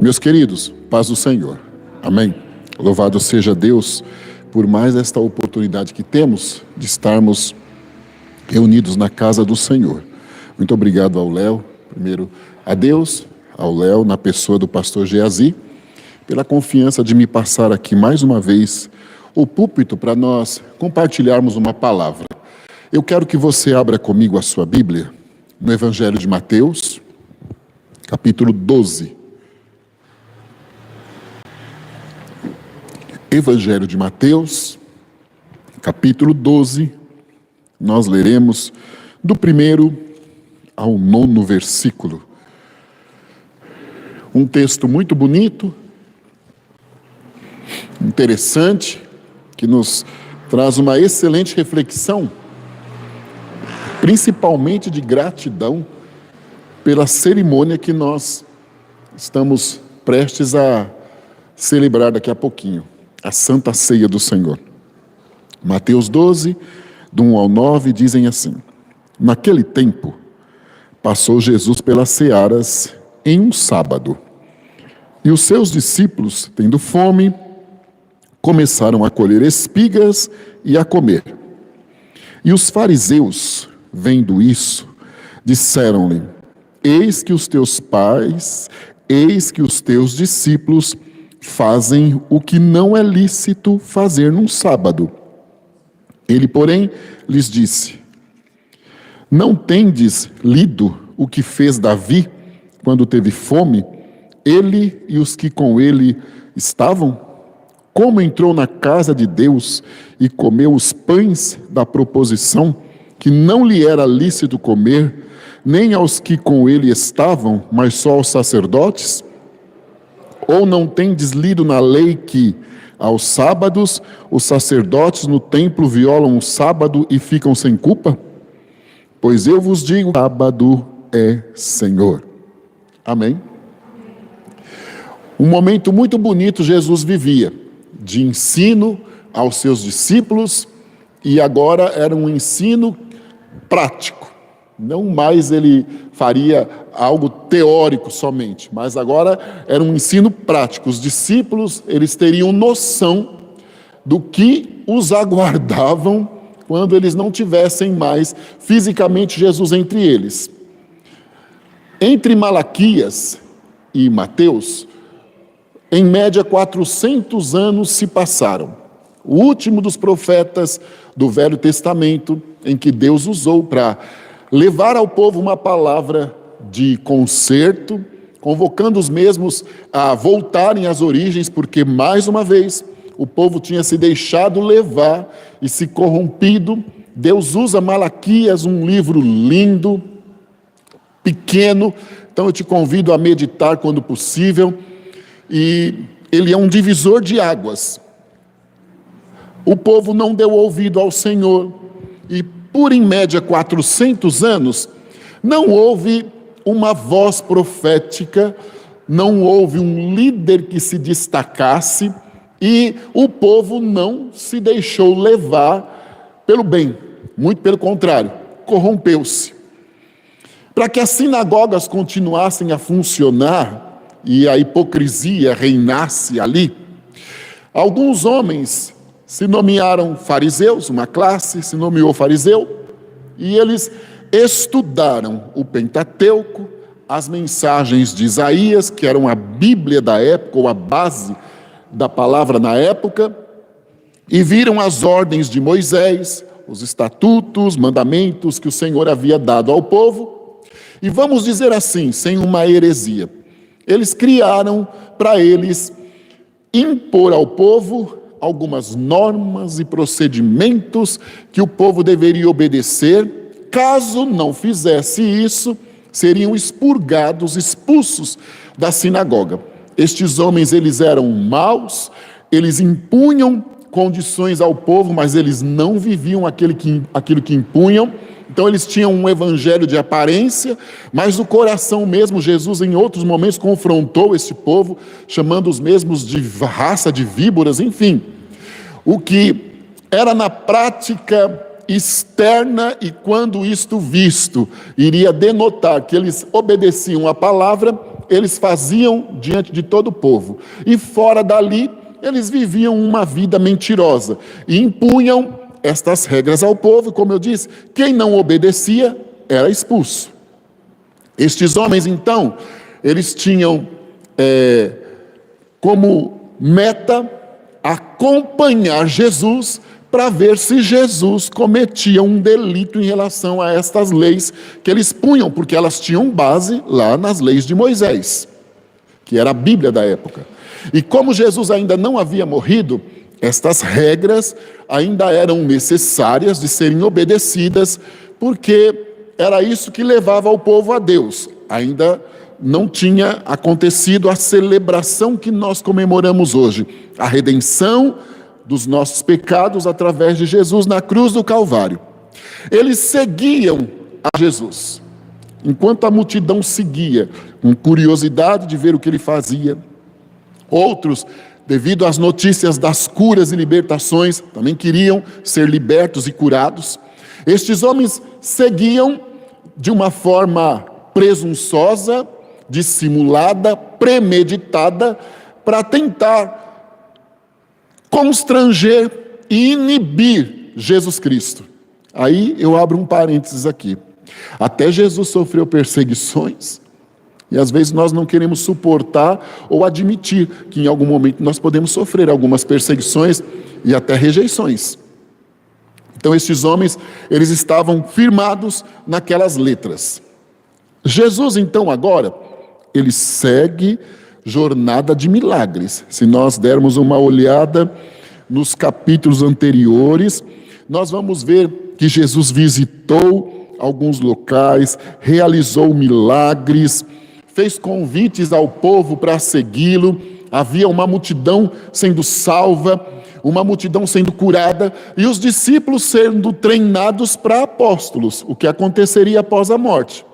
Meus queridos, paz do Senhor. Amém. Louvado seja Deus por mais esta oportunidade que temos de estarmos reunidos na casa do Senhor. Muito obrigado ao Léo, primeiro a Deus, ao Léo, na pessoa do pastor Geazi, pela confiança de me passar aqui mais uma vez o púlpito para nós compartilharmos uma palavra. Eu quero que você abra comigo a sua Bíblia no Evangelho de Mateus, capítulo 12. Evangelho de Mateus, capítulo 12, nós leremos do 1º ao 9º versículo. Um texto muito bonito, interessante, que nos traz uma excelente reflexão, principalmente de gratidão pela cerimônia que nós estamos prestes a celebrar daqui a pouquinho. A Santa Ceia do Senhor. Mateus 12, do 1 ao 9, dizem assim: Naquele tempo, passou Jesus pelas searas em um sábado, e os seus discípulos, tendo fome, começaram a colher espigas e a comer. E os fariseus, vendo isso, disseram-lhe: Eis que os teus pais, eis que os teus discípulos fazem o que não é lícito fazer num sábado. Ele, porém, lhes disse: Não tendes lido o que fez Davi quando teve fome, ele e os que com ele estavam? Como entrou na casa de Deus e comeu os pães da proposição, que não lhe era lícito comer, nem aos que com ele estavam, mas só aos sacerdotes? Ou não tendes lido na lei que, aos sábados, os sacerdotes no templo violam o sábado e ficam sem culpa? Pois eu vos digo, o sábado é Senhor. Amém? Um momento muito bonito Jesus vivia, de ensino aos seus discípulos, e agora era um ensino prático. Não mais ele faria algo teórico somente, mas agora era um ensino prático. Os discípulos, eles teriam noção do que os aguardavam quando eles não tivessem mais fisicamente Jesus entre eles. Entre Malaquias e Mateus, em média 400 anos se passaram. O último dos profetas do Velho Testamento, em que Deus usou para levar ao povo uma palavra de conserto, convocando os mesmos a voltarem às origens, porque, mais uma vez, o povo tinha se deixado levar e se corrompido. Deus usa Malaquias, um livro lindo, pequeno, então eu te convido a meditar quando possível, e ele é um divisor de águas. O povo não deu ouvido ao Senhor, e por em média 400 anos, não houve uma voz profética, não houve um líder que se destacasse, e o povo não se deixou levar pelo bem, muito pelo contrário, corrompeu-se. Para que as sinagogas continuassem a funcionar e a hipocrisia reinasse ali, alguns homens se nomearam fariseus, uma classe se nomeou fariseu, e eles estudaram o Pentateuco, as mensagens de Isaías, que eram a Bíblia da época, ou a base da palavra na época, e viram as ordens de Moisés, os estatutos, mandamentos que o Senhor havia dado ao povo, e vamos dizer assim, sem uma heresia, eles criaram para eles impor ao povo algumas normas e procedimentos que o povo deveria obedecer. Caso não fizesse isso, seriam expurgados, expulsos da sinagoga. Estes homens, eles eram maus, eles impunham condições ao povo, mas eles não viviam aquilo que impunham. Então eles tinham um evangelho de aparência, mas o coração mesmo, Jesus em outros momentos confrontou esse povo, chamando os mesmos de raça de víboras, enfim. O que era na prática externa, e quando isto visto, iria denotar que eles obedeciam à palavra, eles faziam diante de todo o povo. E fora dali, eles viviam uma vida mentirosa e impunham estas regras ao povo. Como eu disse, quem não obedecia era expulso. Estes homens, então, eles tinham como meta acompanhar Jesus para ver se Jesus cometia um delito em relação a estas leis que eles punham, porque elas tinham base lá nas leis de Moisés, que era a Bíblia da época. E como Jesus ainda não havia morrido, estas regras ainda eram necessárias de serem obedecidas, porque era isso que levava o povo a Deus. Ainda não tinha acontecido a celebração que nós comemoramos hoje, a redenção dos nossos pecados através de Jesus na cruz do Calvário. Eles seguiam a Jesus, enquanto a multidão seguia, com curiosidade de ver o que ele fazia. Outros, devido às notícias das curas e libertações, também queriam ser libertos e curados. Estes homens seguiam de uma forma presunçosa, dissimulada, premeditada, para tentar constranger e inibir Jesus Cristo. Aí eu abro um parênteses aqui. Até Jesus sofreu perseguições, e às vezes nós não queremos suportar ou admitir que em algum momento nós podemos sofrer algumas perseguições e até rejeições. Então esses homens, eles estavam firmados naquelas letras. Jesus então agora, ele segue jornada de milagres. Se nós dermos uma olhada nos capítulos anteriores, nós vamos ver que Jesus visitou alguns locais, realizou milagres, fez convites ao povo para segui-lo. Havia uma multidão sendo salva, uma multidão sendo curada, e os discípulos sendo treinados para apóstolos, o que aconteceria após a morte.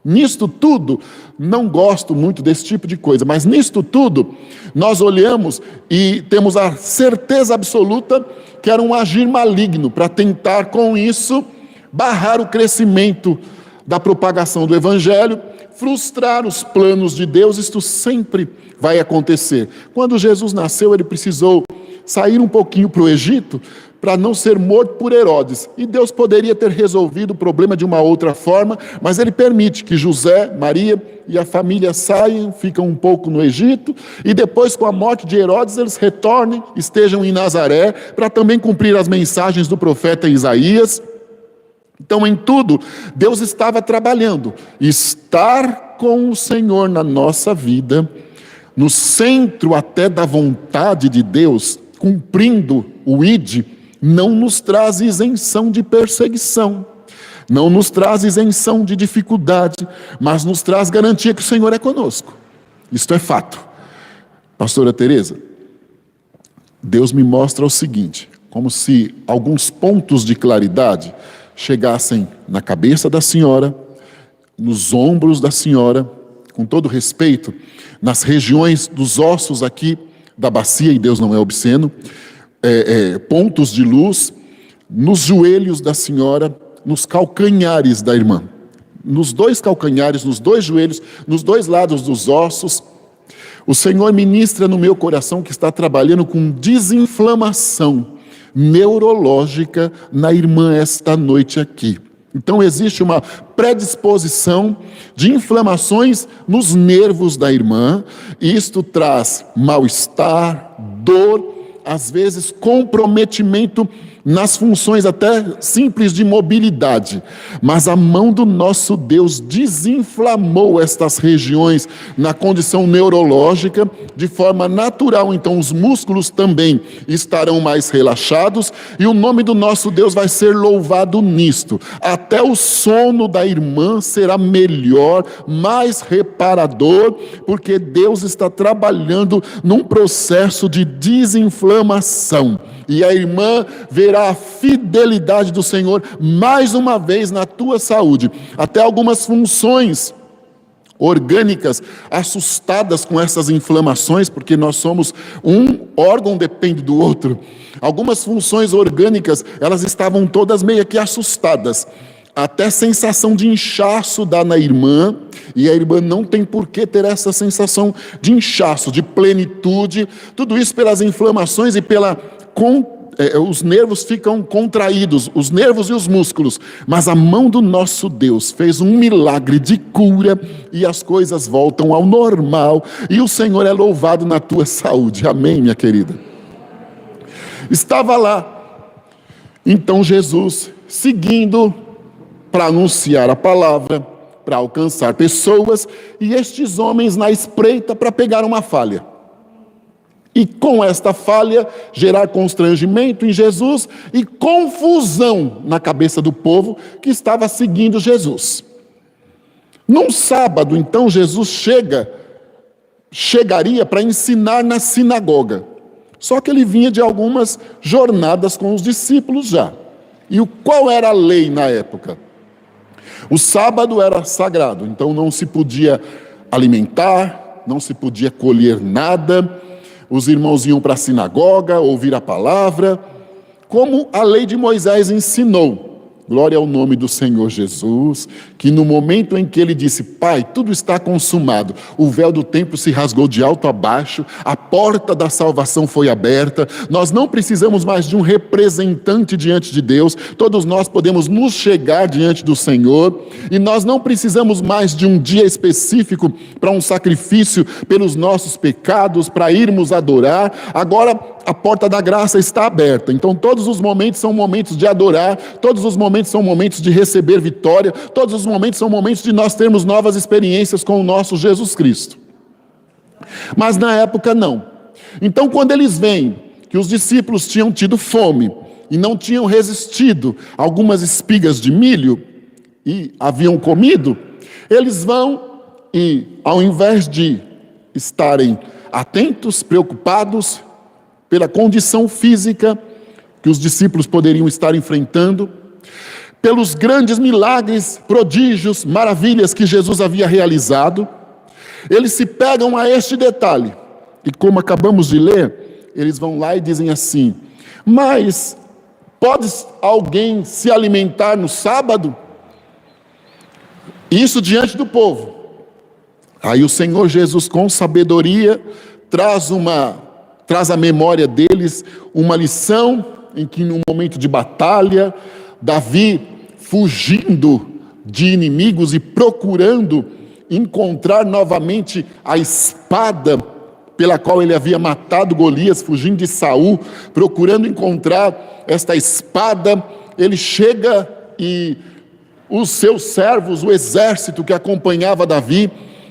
Nisto tudo, não gosto muito desse tipo de coisa, mas nisto tudo, nós olhamos e temos a certeza absoluta que era um agir maligno para tentar com isso barrar o crescimento da propagação do Evangelho, frustrar os planos de Deus. Isto sempre vai acontecer. Quando Jesus nasceu, ele precisou sair um pouquinho para o Egito para não ser morto por Herodes. E Deus poderia ter resolvido o problema de uma outra forma, mas ele permite que José, Maria e a família saiam, ficam um pouco no Egito, e depois, com a morte de Herodes, eles retornem, estejam em Nazaré, para também cumprir as mensagens do profeta Isaías. Então, em tudo, Deus estava trabalhando. Estar com o Senhor na nossa vida, no centro até da vontade de Deus, cumprindo o ID, não nos traz isenção de perseguição, não nos traz isenção de dificuldade, mas nos traz garantia que o Senhor é conosco. Isto é fato. Pastora Teresa, Deus me mostra o seguinte, como se alguns pontos de claridade chegassem na cabeça da senhora, nos ombros da senhora, com todo respeito, nas regiões dos ossos aqui da bacia, e Deus não é obsceno, pontos de luz, nos joelhos da senhora, nos calcanhares da irmã, nos dois calcanhares, nos dois joelhos, nos dois lados dos ossos. O Senhor ministra no meu coração que está trabalhando com desinflamação neurológica na irmã esta noite aqui. Então existe uma predisposição de inflamações nos nervos da irmã, e isto traz mal-estar, dor, às vezes comprometimento nas funções até simples de mobilidade, mas a mão do nosso Deus desinflamou estas regiões na condição neurológica de forma natural. Então os músculos também estarão mais relaxados e o nome do nosso Deus vai ser louvado nisto. Até o sono da irmã será melhor, mais reparador, porque Deus está trabalhando num processo de desinflamação. E a irmã verá a fidelidade do Senhor mais uma vez na tua saúde. Até algumas funções orgânicas assustadas com essas inflamações, porque nós somos um órgão depende do outro. Algumas funções orgânicas, elas estavam todas meio que assustadas. até sensação de inchaço dá na irmã, e a irmã não tem por que ter essa sensação de inchaço, de plenitude, tudo isso pelas inflamações e os nervos ficam contraídos, os nervos e os músculos, mas a mão do nosso Deus fez um milagre de cura, e as coisas voltam ao normal, e o Senhor é louvado na tua saúde, amém, minha querida? Estava lá, então Jesus, seguindo para anunciar a palavra, para alcançar pessoas, e estes homens na espreita para pegar uma falha. E com esta falha, gerar constrangimento em Jesus e confusão na cabeça do povo que estava seguindo Jesus. Num sábado, então, Jesus chegaria para ensinar na sinagoga. Só que ele vinha de algumas jornadas com os discípulos já. E qual era a lei na época? O sábado era sagrado, então não se podia alimentar, não se podia colher nada, os irmãos iam para a sinagoga, ouvir a palavra, como a lei de Moisés ensinou. Glória ao nome do Senhor Jesus, que no momento em que ele disse, Pai, tudo está consumado, o véu do templo se rasgou de alto a baixo, a porta da salvação foi aberta, nós não precisamos mais de um representante diante de Deus, todos nós podemos nos chegar diante do Senhor, e nós não precisamos mais de um dia específico para um sacrifício pelos nossos pecados, para irmos adorar. Agora a porta da graça está aberta, então todos os momentos são momentos de adorar, todos os momentos são momentos de receber vitória, todos os momentos são momentos de nós termos novas experiências com o nosso Jesus Cristo. Mas na época não. Então quando eles veem que os discípulos tinham tido fome e não tinham resistido a algumas espigas de milho e haviam comido, eles vão e ao invés de estarem atentos, preocupados pela condição física que os discípulos poderiam estar enfrentando, pelos grandes milagres, prodígios, maravilhas que Jesus havia realizado, eles se pegam a este detalhe, e como acabamos de ler, eles vão lá e dizem assim, mas pode alguém se alimentar no sábado? Isso diante do povo. Aí o Senhor Jesus, com sabedoria, traz à memória deles uma lição em que, num momento de batalha, Davi, fugindo de inimigos e procurando encontrar novamente a espada pela qual ele havia matado Golias, fugindo de Saul, procurando encontrar esta espada, ele chega e os seus servos, o exército que acompanhava Davi,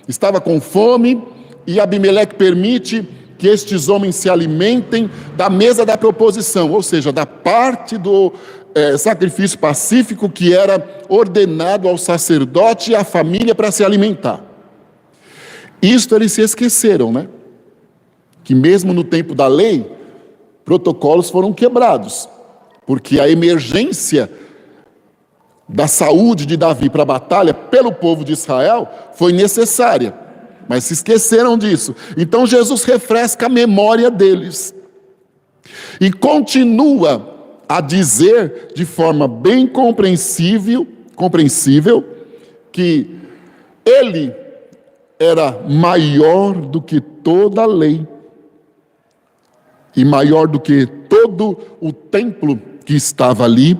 estava com fome, e Abimeleque permite que estes homens se alimentem da mesa da proposição, ou seja, da parte do sacrifício pacífico que era ordenado ao sacerdote e à família para se alimentar. Isto eles se esqueceram, né? Que mesmo no tempo da lei, protocolos foram quebrados, porque a emergência da saúde de Davi para a batalha pelo povo de Israel foi necessária, mas se esqueceram disso. Então Jesus refresca a memória deles e continua a dizer de forma bem compreensível que ele era maior do que toda a lei e maior do que todo o templo que estava ali,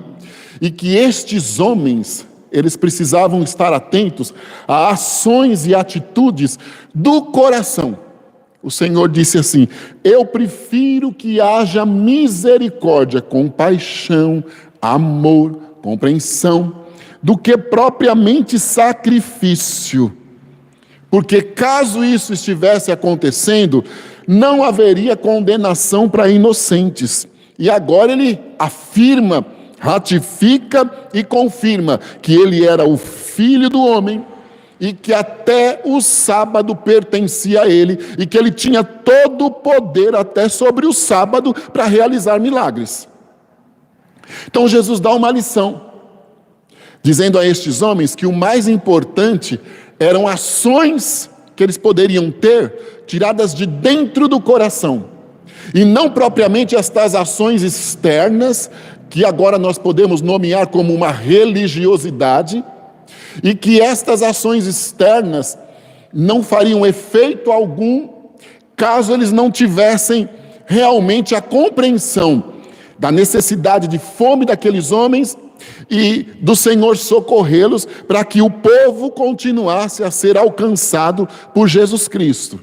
e que estes homens, eles precisavam estar atentos a ações e atitudes do coração. O Senhor disse assim, eu prefiro que haja misericórdia, compaixão, amor, compreensão, do que propriamente sacrifício. Porque caso isso estivesse acontecendo, não haveria condenação para inocentes. E agora ele afirma, ratifica e confirma que ele era o Filho do homem e que até o sábado pertencia a ele e que ele tinha todo o poder até sobre o sábado para realizar milagres. Então Jesus dá uma lição, dizendo a estes homens que o mais importante eram ações que eles poderiam ter tiradas de dentro do coração, e não propriamente estas ações externas que agora nós podemos nomear como uma religiosidade, e que estas ações externas não fariam efeito algum caso eles não tivessem realmente a compreensão da necessidade de fome daqueles homens e do Senhor socorrê-los para que o povo continuasse a ser alcançado por Jesus Cristo.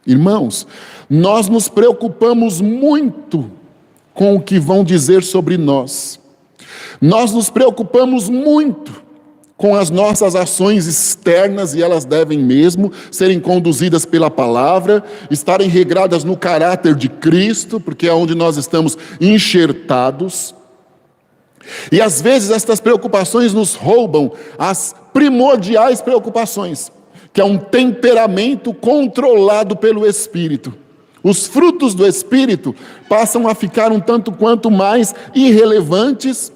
Irmãos, nós nos preocupamos muito com o que vão dizer sobre nós. Nós nos preocupamos muito com as nossas ações externas, e elas devem mesmo serem conduzidas pela palavra, estarem regradas no caráter de Cristo, porque é onde nós estamos enxertados. E às vezes estas preocupações nos roubam as primordiais preocupações, que é um temperamento controlado pelo Espírito. Os frutos do Espírito passam a ficar um tanto quanto mais irrelevantes,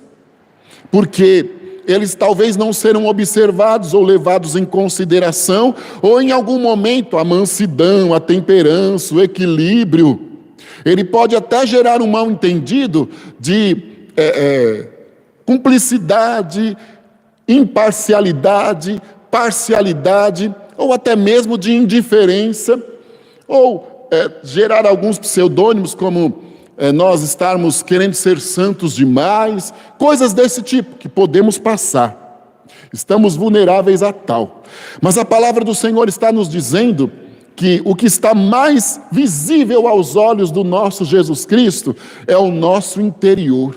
porque eles talvez não serão observados ou levados em consideração, ou em algum momento a mansidão, a temperança, o equilíbrio, ele pode até gerar um mal-entendido de cumplicidade, imparcialidade, parcialidade, ou até mesmo de indiferença, ou gerar alguns pseudônimos como nós estarmos querendo ser santos demais, coisas desse tipo que podemos passar. Estamos vulneráveis a tal. Mas a palavra do Senhor está nos dizendo que o que está mais visível aos olhos do nosso Jesus Cristo é o nosso interior.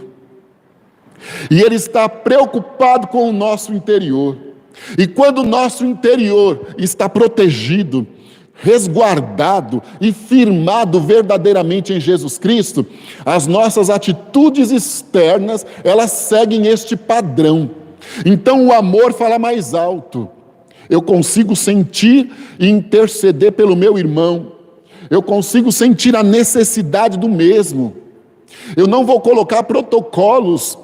E Ele está preocupado com o nosso interior. E quando o nosso interior está protegido, resguardado e firmado verdadeiramente em Jesus Cristo, as nossas atitudes externas, elas seguem este padrão. Então o amor fala mais alto. Eu consigo sentir e interceder pelo meu irmão. Eu consigo sentir a necessidade do mesmo. Eu não vou colocar protocolos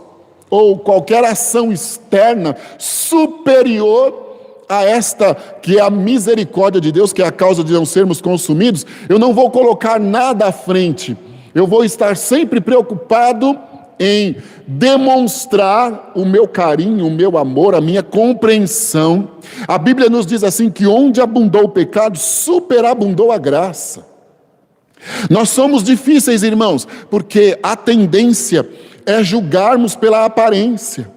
ou qualquer ação externa superior a esta que é a misericórdia de Deus, que é a causa de não sermos consumidos. Eu não vou colocar nada à frente. Eu vou estar sempre preocupado em demonstrar o meu carinho, o meu amor, a minha compreensão. A Bíblia nos diz assim, que onde abundou o pecado, superabundou a graça. Nós somos difíceis, irmãos, porque a tendência é julgarmos pela aparência.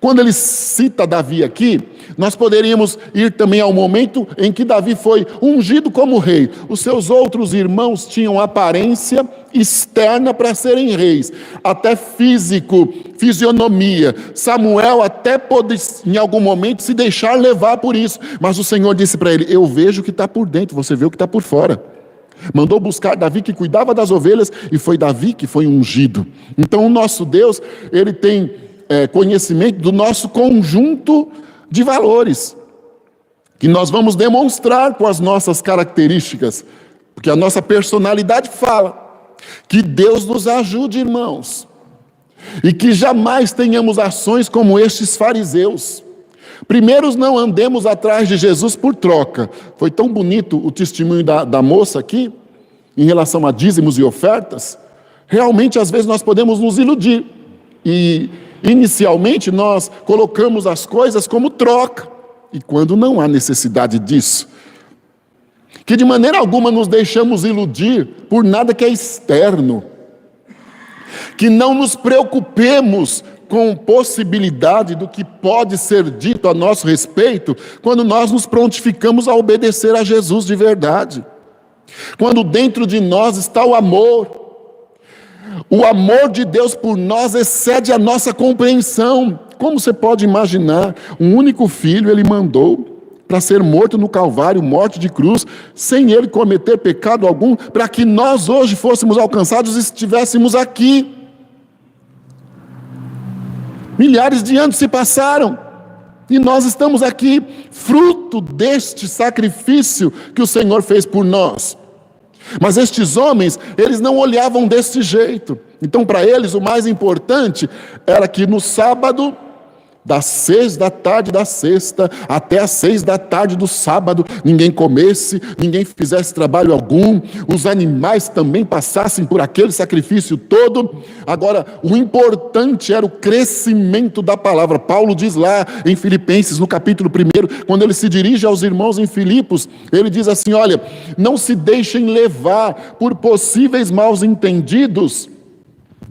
Quando ele cita Davi aqui, nós poderíamos ir também ao momento em que Davi foi ungido como rei. Os seus outros irmãos tinham aparência externa para serem reis, até físico, fisionomia. Samuel até pôde em algum momento se deixar levar por isso, mas o Senhor disse para ele: eu vejo o que está por dentro, você vê o que está por fora. Mandou buscar Davi, que cuidava das ovelhas, e foi Davi que foi ungido. Então o nosso Deus, ele tem conhecimento do nosso conjunto de valores, que nós vamos demonstrar com as nossas características, porque a nossa personalidade fala. Que Deus nos ajude, irmãos, e que jamais tenhamos ações como estes fariseus. Primeiro, não andemos atrás de Jesus por troca. Foi tão bonito o testemunho da moça aqui, em relação a dízimos e ofertas. Realmente, às vezes, nós podemos nos iludir, e inicialmente nós colocamos as coisas como troca, e quando não há necessidade disso, que de maneira alguma nos deixamos iludir por nada que é externo, que não nos preocupemos com possibilidade do que pode ser dito a nosso respeito, quando nós nos prontificamos a obedecer a Jesus de verdade, quando dentro de nós está o amor de Deus por nós excede a nossa compreensão. Como você pode imaginar, um único filho ele mandou para ser morto no Calvário, morte de cruz, sem ele cometer pecado algum, para que nós hoje fôssemos alcançados e estivéssemos aqui. Milhares de anos se passaram, e nós estamos aqui, fruto deste sacrifício que o Senhor fez por nós. Mas estes homens, eles não olhavam desse jeito. Então, para eles, o mais importante era que no sábado, das 6 da tarde da sexta até as 6 da tarde do sábado, ninguém comesse, ninguém fizesse trabalho algum, os animais também passassem por aquele sacrifício todo. Agora, o importante era o crescimento da palavra. Paulo diz lá em Filipenses, no capítulo 1, quando ele se dirige aos irmãos em Filipos, ele diz assim: olha, não se deixem levar por possíveis maus entendidos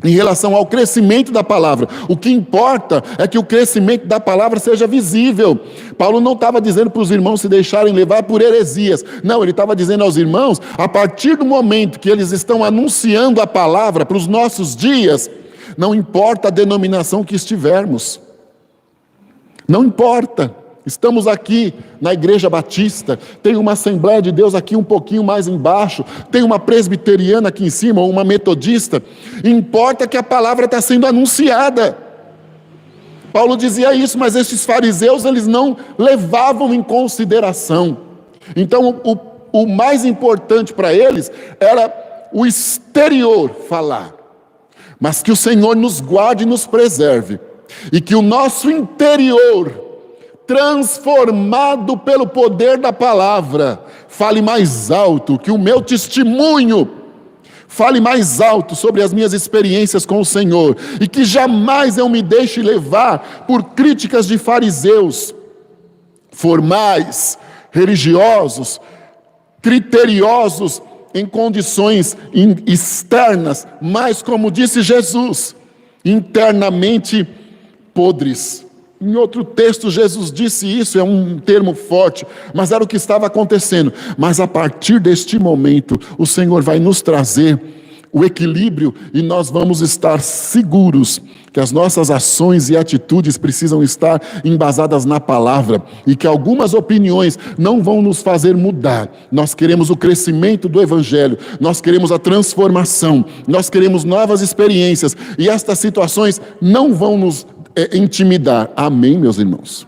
em relação ao crescimento da palavra. O que importa é que o crescimento da palavra seja visível. Paulo não estava dizendo para os irmãos se deixarem levar por heresias. Não, ele estava dizendo aos irmãos, a partir do momento que eles estão anunciando a palavra para os nossos dias, não importa a denominação que estivermos. Não importa. Estamos aqui na Igreja Batista, tem uma Assembleia de Deus aqui um pouquinho mais embaixo, tem uma presbiteriana aqui em cima, ou uma metodista. Importa que a palavra está sendo anunciada. Paulo dizia isso, mas esses fariseus, eles não levavam em consideração. Então, o mais importante para eles era o exterior falar. Mas que o Senhor nos guarde e nos preserve, e que o nosso interior, transformado pelo poder da palavra, fale mais alto, que o meu testemunho fale mais alto sobre as minhas experiências com o Senhor, e que jamais eu me deixe levar por críticas de fariseus, formais, religiosos, criteriosos em condições externas, mas, como disse Jesus, internamente podres. Em outro texto, Jesus disse isso, é um termo forte, mas era o que estava acontecendo. Mas a partir deste momento, o Senhor vai nos trazer o equilíbrio e nós vamos estar seguros que as nossas ações e atitudes precisam estar embasadas na palavra e que algumas opiniões não vão nos fazer mudar. Nós queremos o crescimento do Evangelho, nós queremos a transformação, nós queremos novas experiências e estas situações não vão nos intimidar. Amém, meus irmãos?